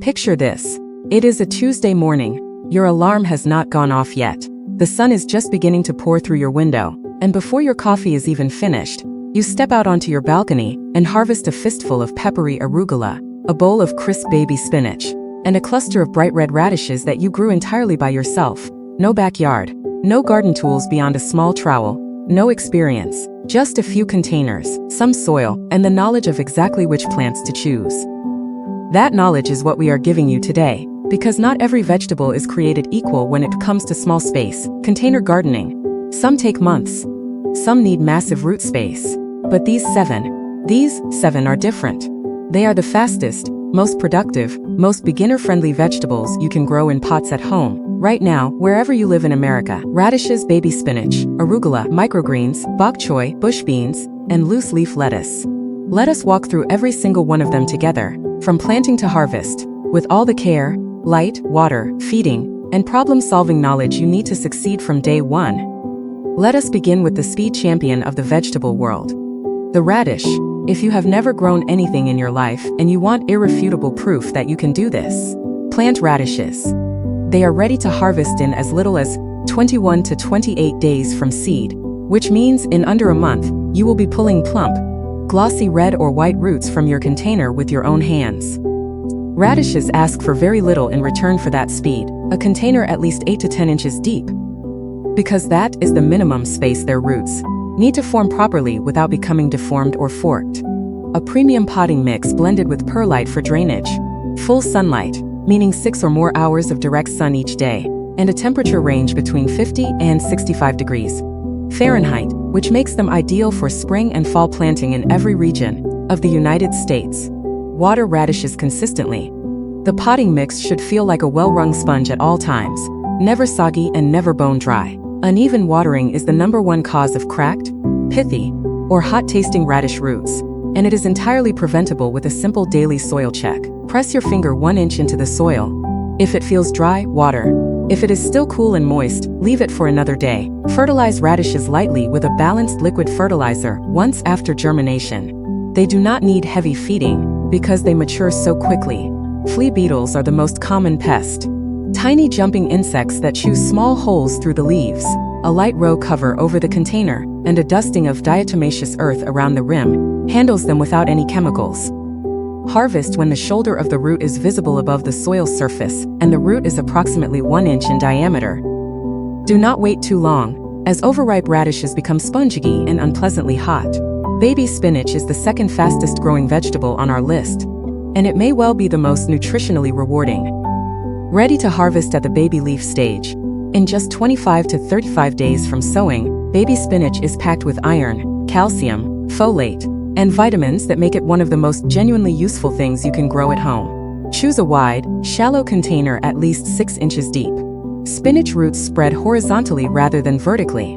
Picture this. It is a Tuesday morning. Your alarm has not gone off yet. The sun is just beginning to pour through your window, and before your coffee is even finished, you step out onto your balcony and harvest a fistful of peppery arugula, a bowl of crisp baby spinach, and a cluster of bright red radishes that you grew entirely by yourself. No backyard, no garden tools beyond a small trowel, no experience, just a few containers, some soil, and the knowledge of exactly which plants to choose. That knowledge is what we are giving you today, because not every vegetable is created equal when it comes to small space, container gardening. Some take months. Some need massive root space. But these seven are different. They are the fastest, most productive, most beginner-friendly vegetables you can grow in pots at home, right now, wherever you live in America. Radishes, baby spinach, arugula, microgreens, bok choy, bush beans, and loose leaf lettuce. Let us walk through every single one of them together, from planting to harvest, with all the care, light, water, feeding, and problem-solving knowledge you need to succeed from day one. Let us begin with the speed champion of the vegetable world, the radish. If you have never grown anything in your life and you want irrefutable proof that you can do this, plant radishes. They are ready to harvest in as little as 21 to 28 days from seed, which means in under a month, you will be pulling plump, glossy red or white roots from your container with your own hands. Radishes ask for very little in return for that speed, a container at least 8 to 10 inches deep, because that is the minimum space their roots need to form properly without becoming deformed or forked. A premium potting mix blended with perlite for drainage. Full sunlight, meaning 6 or more hours of direct sun each day, and a temperature range between 50 and 65 degrees Fahrenheit, which makes them ideal for spring and fall planting in every region of the United States. Water radishes consistently. The potting mix should feel like a well-wrung sponge at all times, never soggy and never bone dry. Uneven watering is the #1 cause of cracked, pithy, or hot-tasting radish roots, and it is entirely preventable with a simple daily soil check. Press your finger 1 inch into the soil. If it feels dry, water. If it is still cool and moist, leave it for another day. Fertilize radishes lightly with a balanced liquid fertilizer once after germination. They do not need heavy feeding because they mature so quickly. Flea beetles are the most common pest. Tiny jumping insects that chew small holes through the leaves. A light row cover over the container, and a dusting of diatomaceous earth around the rim handles them without any chemicals. Harvest when the shoulder of the root is visible above the soil surface and the root is approximately 1 inch in diameter. Do not wait too long, as overripe radishes become spongy and unpleasantly hot. Baby spinach is the second fastest growing vegetable on our list, and it may well be the most nutritionally rewarding. Ready to harvest at the baby leaf stage. In just 25 to 35 days from sowing, baby spinach is packed with iron, calcium, folate, and vitamins that make it one of the most genuinely useful things you can grow at home. Choose a wide, shallow container at least 6 inches deep. Spinach roots spread horizontally rather than vertically,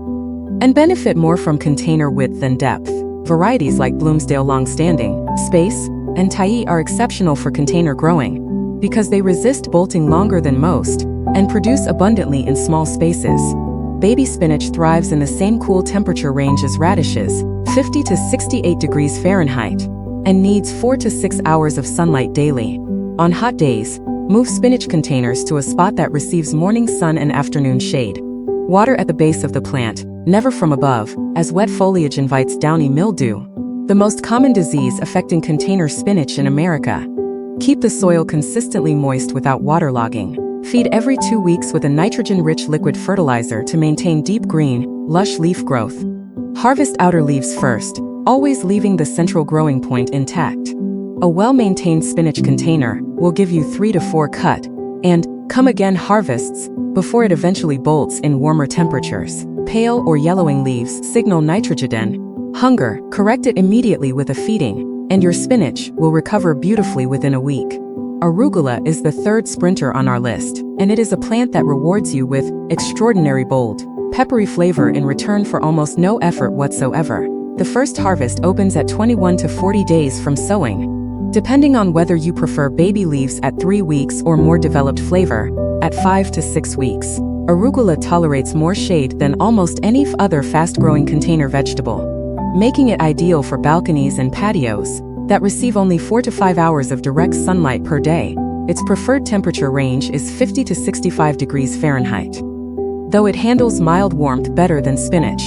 and benefit more from container width than depth. Varieties like Bloomsdale Longstanding, Space, and Tai are exceptional for container growing, because they resist bolting longer than most and produce abundantly in small spaces. Baby spinach thrives in the same cool temperature range as radishes, 50 to 68 degrees Fahrenheit, and needs 4 to 6 hours of sunlight daily. On hot days, move spinach containers to a spot that receives morning sun and afternoon shade. Water at the base of the plant, never from above, as wet foliage invites downy mildew, the most common disease affecting container spinach in America. Keep the soil consistently moist without waterlogging. Feed every 2 weeks with a nitrogen-rich liquid fertilizer to maintain deep green, lush leaf growth. Harvest outer leaves first, always leaving the central growing point intact. A well-maintained spinach container will give you 3 to 4 cut and come-again harvests before it eventually bolts in warmer temperatures. Pale or yellowing leaves signal nitrogen hunger. Correct it immediately with a feeding, and your spinach will recover beautifully within a week. Arugula is the third sprinter on our list, and it is a plant that rewards you with extraordinary bold, peppery flavor in return for almost no effort whatsoever. The first harvest opens at 21 to 40 days from sowing, depending on whether you prefer baby leaves at 3 weeks or more developed flavor at 5 to 6 weeks. Arugula tolerates more shade than almost any other fast-growing container vegetable, making it ideal for balconies and patios that receive only 4 to 5 hours of direct sunlight per day. its preferred temperature range is 50 to 65 degrees Fahrenheit. Though it handles mild warmth better than spinach.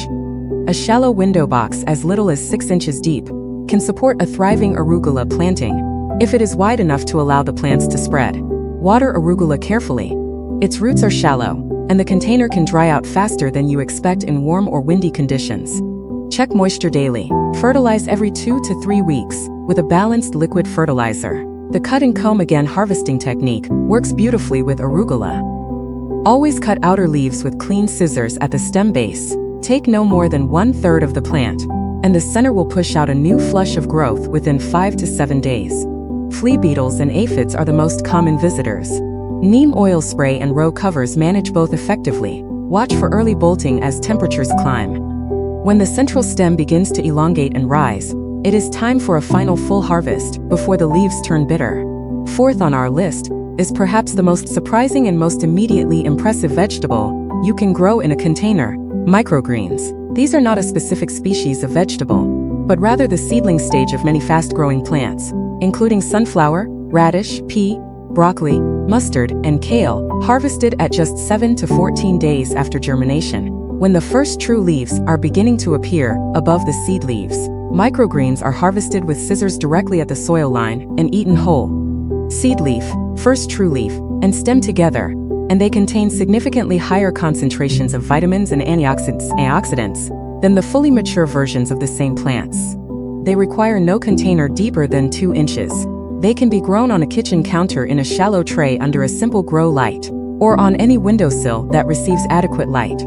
A shallow window box as little as 6 inches deep can support a thriving arugula planting if it is wide enough to allow the plants to spread. Water arugula carefully. Its roots are shallow, and the container can dry out faster than you expect in warm or windy conditions. Check moisture daily. Fertilize every 2 to 3 weeks with a balanced liquid fertilizer. The cut and comb again harvesting technique works beautifully with arugula. Always cut outer leaves with clean scissors at the stem base. Take no more than 1/3 of the plant, and the center will push out a new flush of growth within 5 to 7 days. Flea beetles and aphids are the most common visitors. Neem oil spray and row covers manage both effectively. Watch for early bolting as temperatures climb. When the central stem begins to elongate and rise, it is time for a final full harvest before the leaves turn bitter. Fourth on our list is perhaps the most surprising and most immediately impressive vegetable you can grow in a container: microgreens. These are not a specific species of vegetable, but rather the seedling stage of many fast-growing plants, including sunflower, radish, pea, broccoli, mustard, and kale, harvested at just 7 to 14 days after germination. When the first true leaves are beginning to appear above the seed leaves, microgreens are harvested with scissors directly at the soil line and eaten whole. Seed leaf, first true leaf, and stem together, and they contain significantly higher concentrations of vitamins and antioxidants than the fully mature versions of the same plants. They require no container deeper than 2 inches. They can be grown on a kitchen counter in a shallow tray under a simple grow light, or on any windowsill that receives adequate light.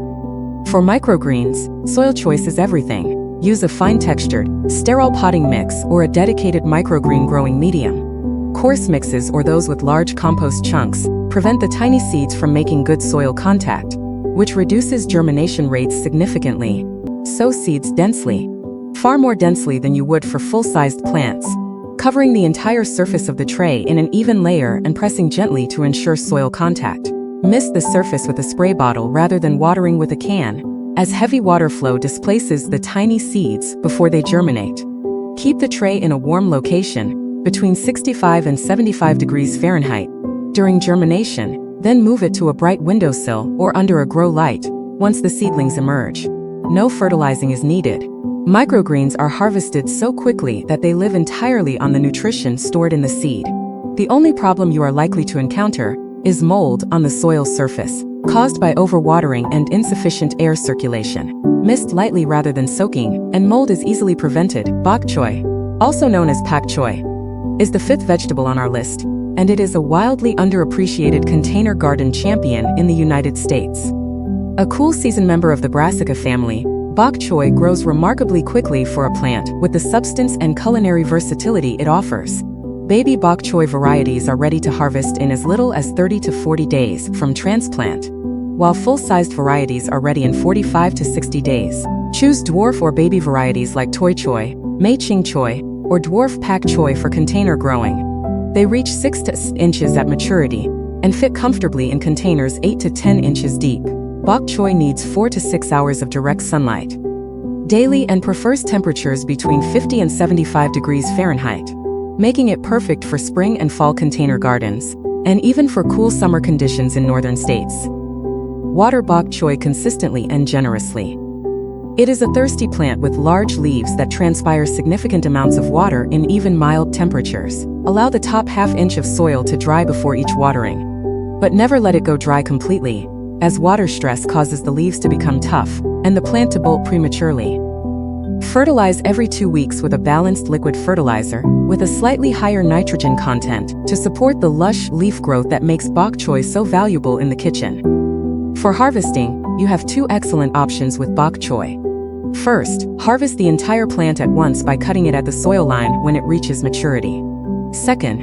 For microgreens, soil choice is everything. Use a fine-textured, sterile potting mix or a dedicated microgreen growing medium. Coarse mixes or those with large compost chunks prevent the tiny seeds from making good soil contact, which reduces germination rates significantly. Sow seeds densely, far more densely than you would for full-sized plants, covering the entire surface of the tray in an even layer and pressing gently to ensure soil contact. Mist the surface with a spray bottle rather than watering with a can, as heavy water flow displaces the tiny seeds before they germinate. Keep the tray in a warm location, between 65 and 75 degrees Fahrenheit, during germination, then move it to a bright windowsill or under a grow light once the seedlings emerge. No fertilizing is needed. Microgreens are harvested so quickly that they live entirely on the nutrition stored in the seed. The only problem you are likely to encounter is mold on the soil surface, caused by overwatering and insufficient air circulation. Mist lightly rather than soaking, and mold is easily prevented. Bok Choy, also known as Pak Choy, is the 5th vegetable on our list, and it is a wildly underappreciated container garden champion in the United States. A cool season member of the Brassica family, Bok Choy grows remarkably quickly for a plant with the substance and culinary versatility it offers. Baby Bok Choy varieties are ready to harvest in as little as 30 to 40 days from transplant, while full-sized varieties are ready in 45 to 60 days. Choose dwarf or baby varieties like Toi Choy, Mei Ching Choy, or dwarf Pak Choy for container growing. They reach 6 to 8 inches at maturity and fit comfortably in containers 8 to 10 inches deep. Bok Choy needs 4 to 6 hours of direct sunlight daily and prefers temperatures between 50 and 75 degrees Fahrenheit, making it perfect for spring and fall container gardens, and even for cool summer conditions in northern states. Water Bok Choy consistently and generously. It is a thirsty plant with large leaves that transpire significant amounts of water in even mild temperatures. Allow the top half-inch of soil to dry before each watering, but never let it go dry completely, as water stress causes the leaves to become tough and the plant to bolt prematurely. Fertilize every 2 weeks with a balanced liquid fertilizer with a slightly higher nitrogen content to support the lush leaf growth that makes Bok Choy so valuable in the kitchen. For harvesting, you have 2 excellent options with Bok Choy. First, harvest the entire plant at once by cutting it at the soil line when it reaches maturity. Second,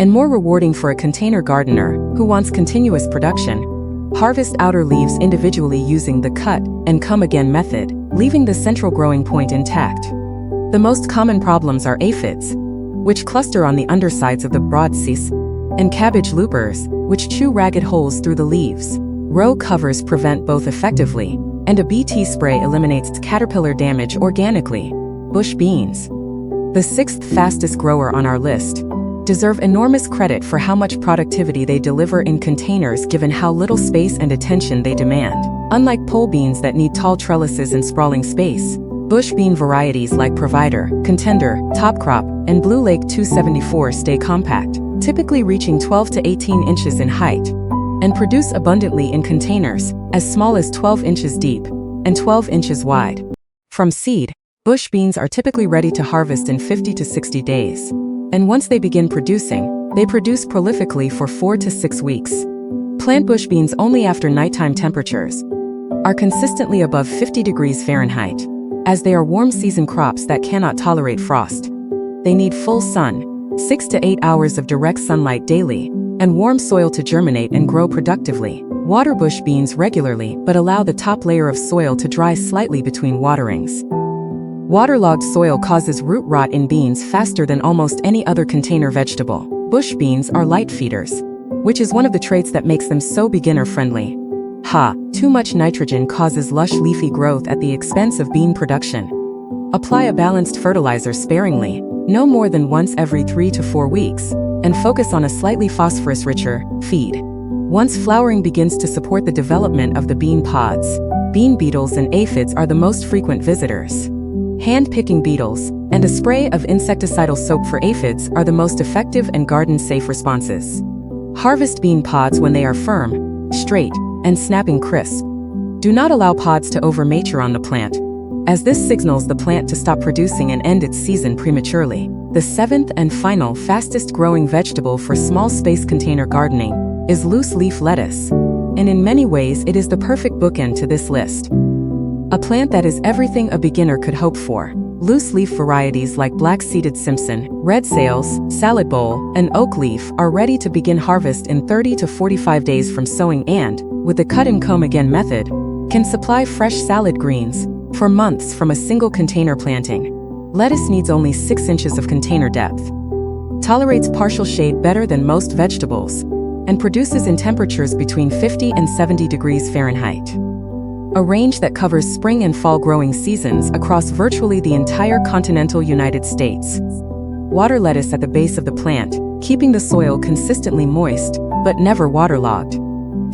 and more rewarding for a container gardener who wants continuous production, harvest outer leaves individually using the cut and come again method, leaving the central growing point intact. The most common problems are aphids, which cluster on the undersides of the broadleaves, and cabbage loopers, which chew ragged holes through the leaves. Row covers prevent both effectively, and a BT spray eliminates caterpillar damage organically. Bush beans. The 6th fastest grower on our list. deserve enormous credit for how much productivity they deliver in containers given how little space and attention they demand. Unlike pole beans that need tall trellises and sprawling space, bush bean varieties like Provider, Contender, Top Crop, and Blue Lake 274 stay compact, typically reaching 12 to 18 inches in height, and produce abundantly in containers as small as 12 inches deep and 12 inches wide. From seed, bush beans are typically ready to harvest in 50 to 60 days. And once they begin producing, they produce prolifically for 4 to 6 weeks. Plant bush beans only after nighttime temperatures are consistently above 50 degrees Fahrenheit, as they are warm season crops that cannot tolerate frost. They need full sun, 6 to 8 hours of direct sunlight daily, and warm soil to germinate and grow productively. Water bush beans regularly but allow the top layer of soil to dry slightly between waterings. Waterlogged soil causes root rot in beans faster than almost any other container vegetable. Bush beans are light feeders, which is one of the traits that makes them so beginner-friendly. Too much nitrogen causes lush leafy growth at the expense of bean production. Apply a balanced fertilizer sparingly, no more than once every 3 to 4 weeks, and focus on a slightly phosphorus-richer feed. Once flowering begins to support the development of the bean pods, bean beetles and aphids are the most frequent visitors. Hand-picking beetles and a spray of insecticidal soap for aphids are the most effective and garden-safe responses. Harvest bean pods when they are firm, straight, and snapping crisp. Do not allow pods to over-mature on the plant, as this signals the plant to stop producing and end its season prematurely. The seventh and final fastest-growing vegetable for small-space container gardening is loose-leaf lettuce, and in many ways it is the perfect bookend to this list. A plant that is everything a beginner could hope for. Loose-leaf varieties like black-seeded Simpson, red sails, salad bowl, and oak leaf are ready to begin harvest in 30 to 45 days from sowing and, with the cut-and-comb-again method, can supply fresh salad greens for months from a single container planting. Lettuce needs only 6 inches of container depth, tolerates partial shade better than most vegetables, and produces in temperatures between 50 and 70 degrees Fahrenheit. A range that covers spring and fall growing seasons across virtually the entire continental United States. Water lettuce at the base of the plant, keeping the soil consistently moist, but never waterlogged.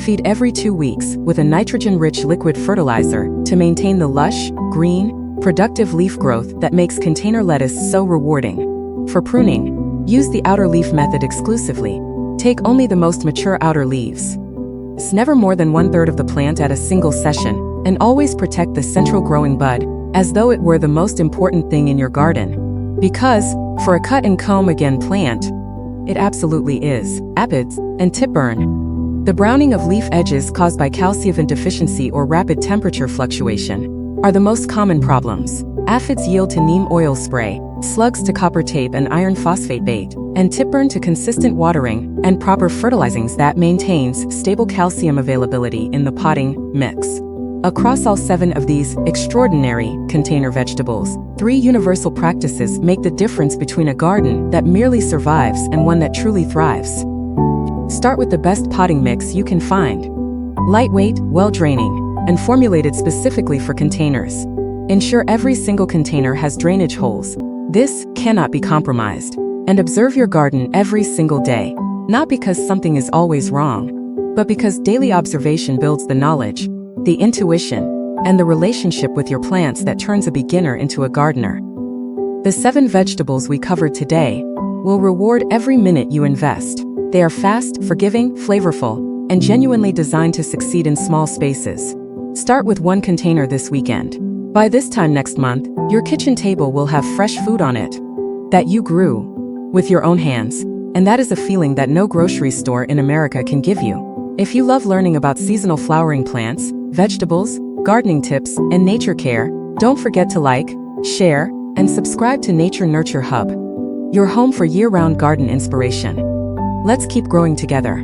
Feed every 2 weeks with a nitrogen-rich liquid fertilizer to maintain the lush, green, productive leaf growth that makes container lettuce so rewarding. For pruning, use the outer leaf method exclusively. Take only the most mature outer leaves. Never more than 1/3 of the plant at a single session, and always protect the central growing bud, as though it were the most important thing in your garden. Because, for a cut-and-comb-again plant, it absolutely is. Aphids and tip burn. The browning of leaf edges caused by calcium deficiency or rapid temperature fluctuation are the most common problems. Aphids yield to neem oil spray, slugs to copper tape and iron phosphate bait, and tip burn to consistent watering and proper fertilizings that maintains stable calcium availability in the potting mix. Across all 7 of these extraordinary container vegetables, 3 universal practices make the difference between a garden that merely survives and one that truly thrives. Start with the best potting mix you can find. Lightweight, well-draining, and formulated specifically for containers. Ensure every single container has drainage holes. This cannot be compromised. And observe your garden every single day, not because something is always wrong, but because daily observation builds the knowledge, the intuition, and the relationship with your plants that turns a beginner into a gardener. The 7 vegetables we covered today will reward every minute you invest. They are fast, forgiving, flavorful, and genuinely designed to succeed in small spaces. Start with 1 container this weekend. By this time next month, your kitchen table will have fresh food on it that you grew with your own hands, and that is a feeling that no grocery store in America can give you. If you love learning about seasonal flowering plants, vegetables, gardening tips, and nature care, don't forget to like, share, and subscribe to Nature Nurture Hub, your home for year-round garden inspiration. Let's keep growing together.